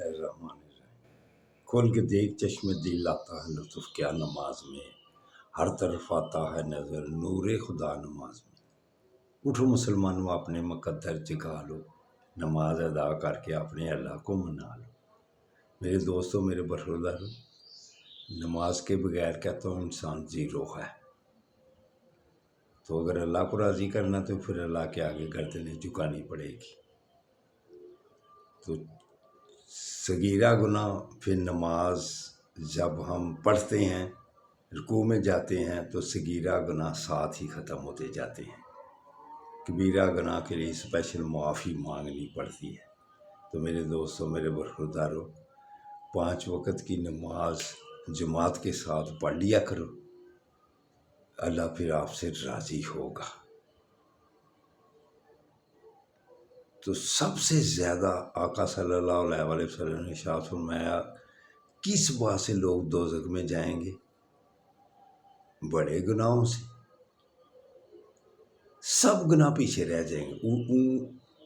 الرحمن الرحیم۔ کھول کے دیکھ چشم دل آتا ہے لطف کیا نماز میں، ہر طرف آتا ہے نظر نور خدا نماز میں۔ اٹھو مسلمانوں اپنے مقدر جگا لو، نماز ادا کر کے اپنے اللہ کو منا لو۔ میرے دوستوں، میرے برادروں، نماز کے بغیر کہتا ہوں انسان زیرو ہے۔ تو اگر اللہ کو راضی کرنا تو پھر اللہ کے آگے گردنیں جھکانی پڑے گی۔ تو صغیرہ گناہ پھر نماز جب ہم پڑھتے ہیں، رکوع میں جاتے ہیں تو صغیرہ گناہ ساتھ ہی ختم ہوتے جاتے ہیں۔ کبیرہ گناہ کے لیے اسپیشل معافی مانگنی پڑتی ہے۔ تو میرے دوستوں، میرے برادروں، 5 وقت کی نماز جماعت کے ساتھ پڑھ لیا کرو، اللہ پھر آپ سے راضی ہوگا۔ تو سب سے زیادہ آقا صلی اللہ علیہ وسلم نے ارشاد فرمایا، کس بات سے لوگ دوزخ میں جائیں گے؟ بڑے گناہوں سے۔ سب گناہ پیچھے رہ جائیں گے،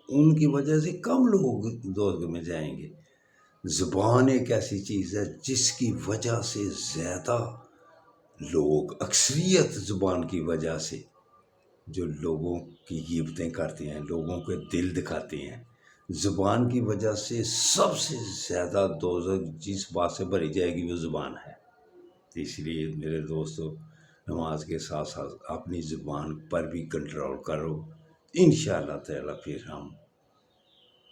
ان کی وجہ سے کم لوگ دوزخ میں جائیں گے۔ زبان ایک ایسی چیز ہے جس کی وجہ سے زیادہ لوگ، اکثریت زبان کی وجہ سے جو لوگوں کی غیبتیں کرتے ہیں، لوگوں کے دل دکھاتے ہیں، زبان کی وجہ سے سب سے زیادہ دوزخ جس بات سے بھری جائے گی وہ زبان ہے۔ اس لیے میرے دوستو، نماز کے ساتھ ساتھ اپنی زبان پر بھی کنٹرول کرو، انشاءاللہ تعالی پھر ہم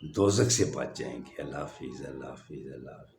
دوزخ سے بچ جائیں گے۔ اللہ حافظ، اللہ حافظ، اللہ حافظ۔